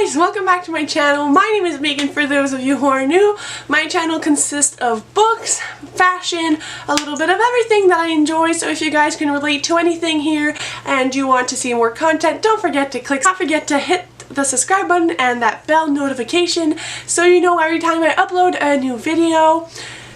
guys, welcome back to my channel. My name is Megan. For those of you who are new, my channel consists of books, fashion, a little bit of everything that I enjoy. So if you guys can relate to anything here and you want to see more content, don't forget to hit the subscribe button and that bell notification so you know every time I upload a new video.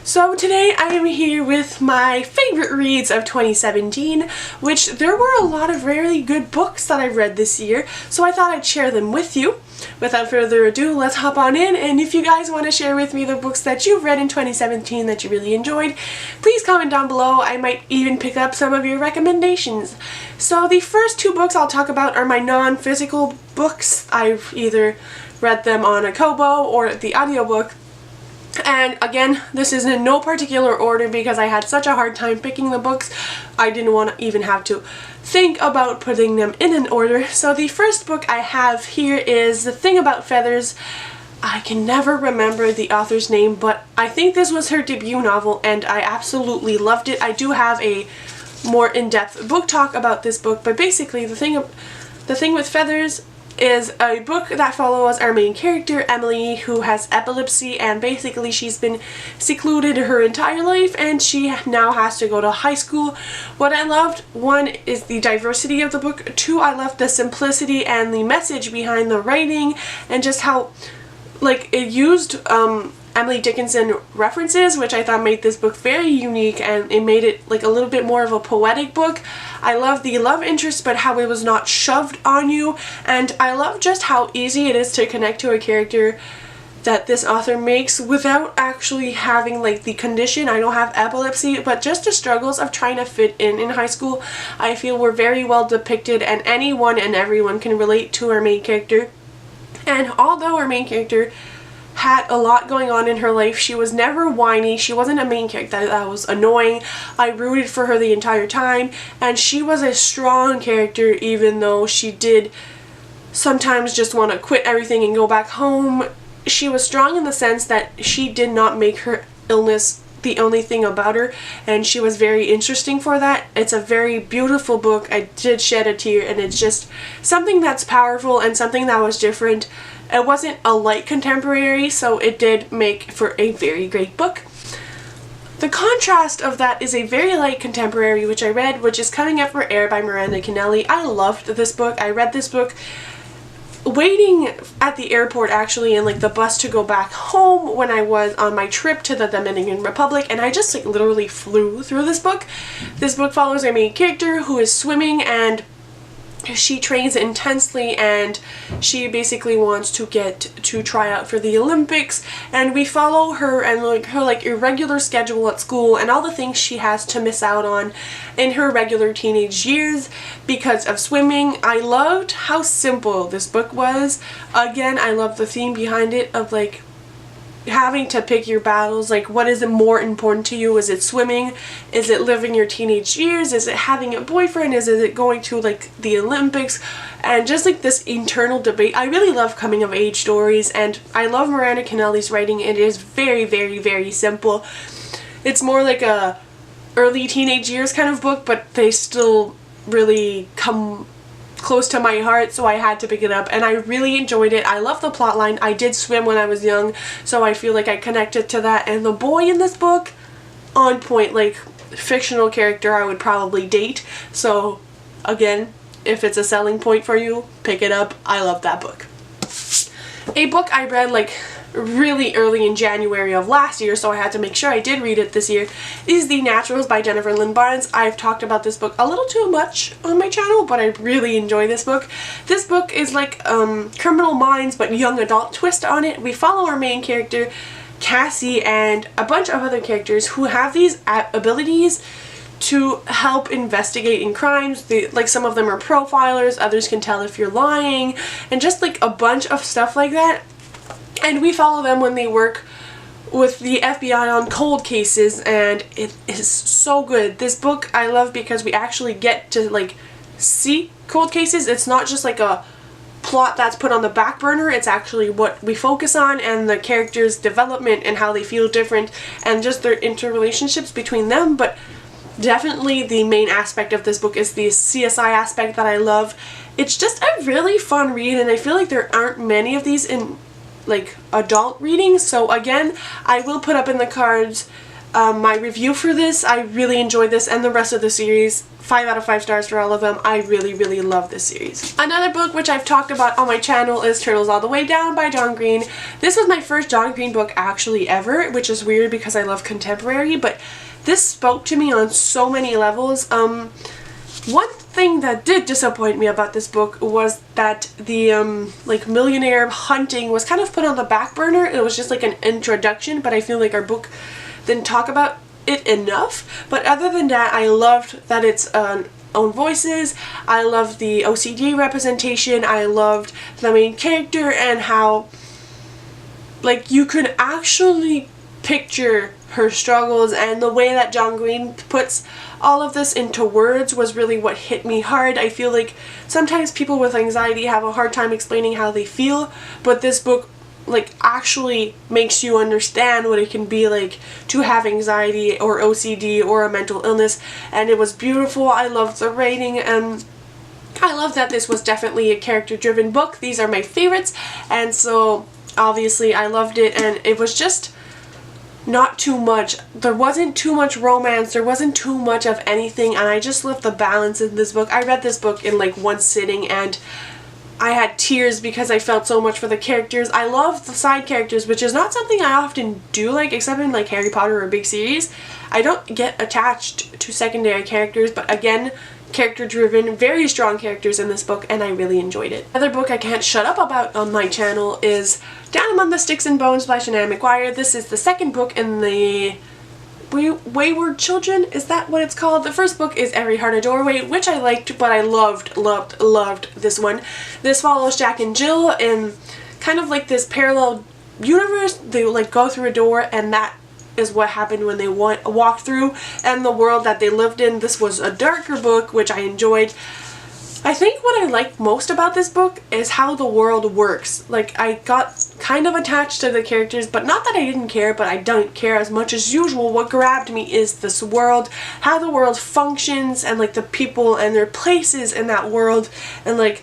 So today I am here with my favorite reads of 2017, which there were a lot of really good books that I read this year, so I thought I'd share them with you. Without further ado, let's hop on in, and if you guys want to share with me the books that you've read in 2017 that you really enjoyed, please comment down below. I might even pick up some of your recommendations. So the first two books I'll talk about are my non-physical books. I've either read them on a Kobo or the audiobook. And again, this is in no particular order because I had such a hard time picking the books. I didn't want to even have to think about putting them in an order. So the first book I have here is The Thing About Feathers. I can never remember the author's name, but I think this was her debut novel and I absolutely loved it. I do have a more in-depth book talk about this book, but basically The Thing with Feathers is a book that follows our main character, Emily, who has epilepsy, and basically she's been secluded her entire life and she now has to go to high school. What I loved, one, is the diversity of the book. Two, I loved the simplicity and the message behind the writing and just how, like, it used Emily Dickinson references, which I thought made this book very unique, and it made it like a little bit more of a poetic book. I love the love interest, but how it was not shoved on you, and I love just how easy it is to connect to a character that this author makes without actually having like the condition. I don't have epilepsy, but just the struggles of trying to fit in high school, I feel were very well depicted, and anyone and everyone can relate to our main character. And although our main character had a lot going on in her life, she was never whiny. She wasn't a main character that was annoying. I rooted for her the entire time, and she was a strong character even though she did sometimes just want to quit everything and go back home. She was strong in the sense that she did not make her illness the only thing about her, and she was very interesting for that. It's a very beautiful book. I did shed a tear, and it's just something that's powerful and something that was different. It wasn't a light contemporary, so it did make for a very great book. The contrast of that is a very light contemporary, which I read, which is Coming Up for Air by Miranda Kennelly. I loved this book. I read this book waiting at the airport, actually, in like the bus to go back home when I was on my trip to the Dominican Republic, and I just like literally flew through this book. This book follows our main character who is swimming, and she trains intensely, and she basically wants to get to try out for the Olympics, and we follow her and like her irregular schedule at school and all the things she has to miss out on in her regular teenage years because of swimming. I loved how simple this book was. Again, I love the theme behind it of like having to pick your battles. Like, what is more important to you? Is it swimming? Is it living your teenage years? Is it having a boyfriend? Is it going to like the Olympics? And just like this internal debate. I really love coming of age stories, and I love Miranda Kennelly's writing. It is very, very, very simple. It's more like a early teenage years kind of book, but they still really come close to my heart, so I had to pick it up, and I really enjoyed it. I love the plot line. I did swim when I was young, so I feel like I connected to that. And the boy in this book, on point, like fictional character I would probably date. So again, if it's a selling point for you, pick it up. I love that book. A book I read like really early in January of last year, so I had to make sure I did read it this year, is The Naturals by Jennifer Lynn Barnes. I've talked about this book a little too much on my channel, but I really enjoy this book. This book is like Criminal Minds, but young adult twist on it. We follow our main character, Cassie, and a bunch of other characters who have these abilities to help investigate in crimes. Like, some of them are profilers, others can tell if you're lying, and just like a bunch of stuff like that. And we follow them when they work with the FBI on cold cases, and it is so good. This book I love because we actually get to like see cold cases. It's not just like a plot that's put on the back burner. It's actually what we focus on, and the characters' development and how they feel different and just their interrelationships between them. But definitely the main aspect of this book is the CSI aspect that I love. It's just a really fun read, and I feel like there aren't many of these in like adult reading. So again, I will put up in the cards my review for this. I really enjoyed this and the rest of the series. 5 out of 5 stars for all of them. I really love this series. Another book which I've talked about on my channel is Turtles All the Way Down by John Green. This was my first John Green book actually ever, which is weird because I love contemporary, but this spoke to me on so many levels. One thing that did disappoint me about this book was that the like millionaire hunting was kind of put on the back burner. It was just like an introduction, but I feel like our book didn't talk about it enough. But other than that, I loved that it's own voices. I loved the OCD representation. I loved the main character and how like you could actually picture her struggles, and the way that John Green puts all of this into words was really what hit me hard. I feel like sometimes people with anxiety have a hard time explaining how they feel, but this book like actually makes you understand what it can be like to have anxiety or OCD or a mental illness, and it was beautiful. I loved the writing, and I love that this was definitely a character-driven book. These are my favorites, and so obviously I loved it, and it was just not too much. There wasn't too much romance, there wasn't too much of anything, and I just loved the balance in this book. I read this book in like one sitting, and I had tears because I felt so much for the characters. I love the side characters, which is not something I often do, like except in like Harry Potter or big series. I don't get attached to secondary characters, but again, character driven, very strong characters in this book, and I really enjoyed it. Another book I can't shut up about on my channel is Down Among the Sticks and Bones by Shanann McGuire. This is the second book in the Wayward Children, is that what it's called? The first book is Every Heart a Doorway, which I liked, but I loved this one. This follows Jack and Jill in kind of like this parallel universe. They like go through a door, and that is what happened when they walked through, and the world that they lived in. This was a darker book, which I enjoyed. I think what I liked most about this book is how the world works. Like, I got kind of attached to the characters, but not that I didn't care, but I don't care as much as usual. What grabbed me is this world, how the world functions, and like the people and their places in that world, and like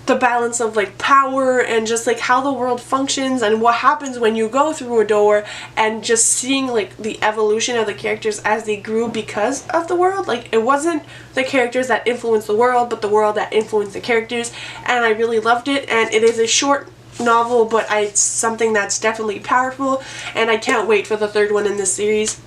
the balance of like power, and just like how the world functions and what happens when you go through a door, and just seeing like the evolution of the characters as they grew because of the world. Like, it wasn't the characters that influenced the world, but the world that influenced the characters, and I really loved it. And it is a short novel, but it's something that's definitely powerful, and I can't wait for the third one in this series.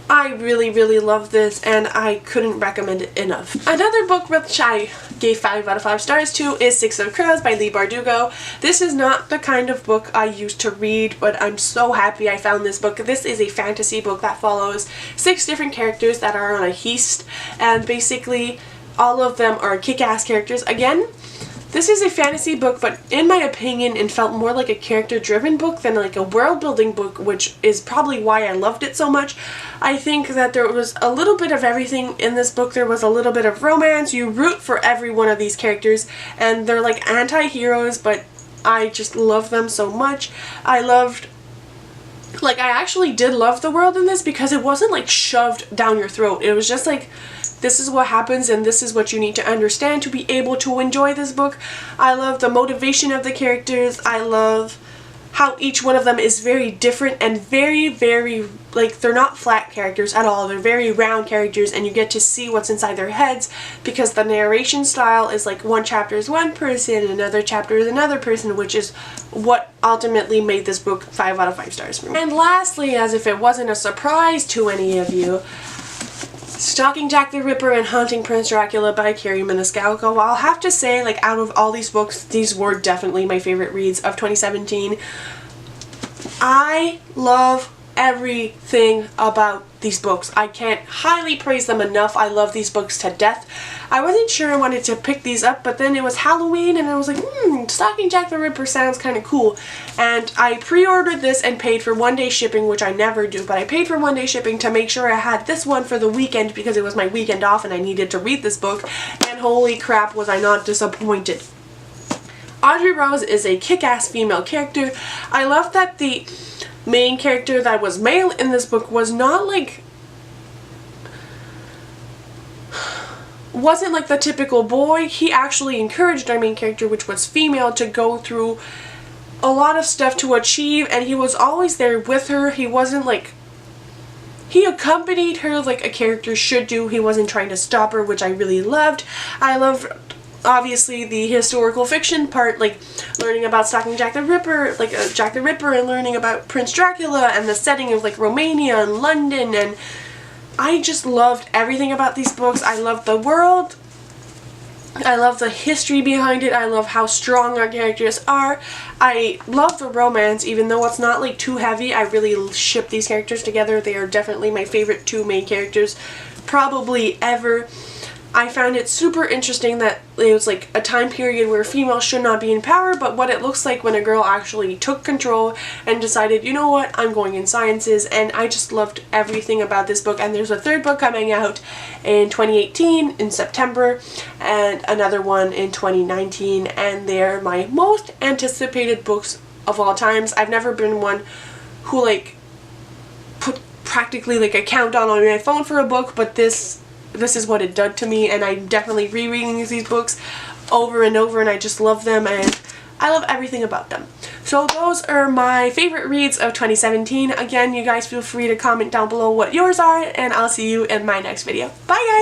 I really love this, and I couldn't recommend it enough. Another book which I gave 5 out of 5 stars to is Six of Crows by Leigh Bardugo. This is not the kind of book I used to read, but I'm so happy I found this book. This is a fantasy book that follows 6 different characters that are on a heist, and basically all of them are kick-ass characters. Again, this is a fantasy book, but in my opinion, it felt more like a character-driven book than like a world-building book, which is probably why I loved it so much. I think that there was a little bit of everything in this book. There was a little bit of romance. You root for every one of these characters, and they're like anti-heroes, but I just love them so much. I actually did love the world in this because it wasn't like shoved down your throat. It was just like, this is what happens, and this is what you need to understand to be able to enjoy this book. I love the motivation of the characters. I love how each one of them is very different and very, like, they're not flat characters at all. They're very round characters, and you get to see what's inside their heads because the narration style is like one chapter is one person, another chapter is another person, which is what ultimately made this book 5 out of 5 stars for me. And lastly, as if it wasn't a surprise to any of you, Stalking Jack the Ripper and Haunting Prince Dracula by Kerri Maniscalco. I'll have to say, like, out of all these books, these were definitely my favorite reads of 2017. I love everything about these books. I can't highly praise them enough. I love these books to death. I wasn't sure I wanted to pick these up, but then it was Halloween, and I was like, Stalking Jack the Ripper sounds kind of cool. And I pre-ordered this and paid for 1-day shipping, which I never do, but I paid for 1-day shipping to make sure I had this one for the weekend because it was my weekend off and I needed to read this book, and holy crap was I not disappointed. Audrey Rose is a kick-ass female character. I love that the main character that was male in this book was not like wasn't like the typical boy. He actually encouraged our main character, which was female, to go through a lot of stuff to achieve, and he was always there with her. He wasn't like, he accompanied her like a character should do. He wasn't trying to stop her, which I really loved. I loved, obviously, the historical fiction part, like learning about stalking Jack the Ripper, like Jack the Ripper, and learning about Prince Dracula and the setting of like Romania and London, and I just loved everything about these books. I loved the world. I love the history behind it. I love how strong our characters are. I love the romance, even though it's not like too heavy. I really ship these characters together. They are definitely my favorite two main characters probably ever. I found it super interesting that it was like a time period where females should not be in power, but what it looks like when a girl actually took control and decided, you know what, I'm going in sciences, and I just loved everything about this book. And there's a third book coming out in 2018 in September, and another one in 2019, and they're my most anticipated books of all times. I've never been one who like put practically like a countdown on my phone for a book, but this is what it did to me, and I'm definitely rereading these books over and over, and I just love them, and I love everything about them. So those are my favorite reads of 2017. Again, you guys feel free to comment down below what yours are, and I'll see you in my next video. Bye guys!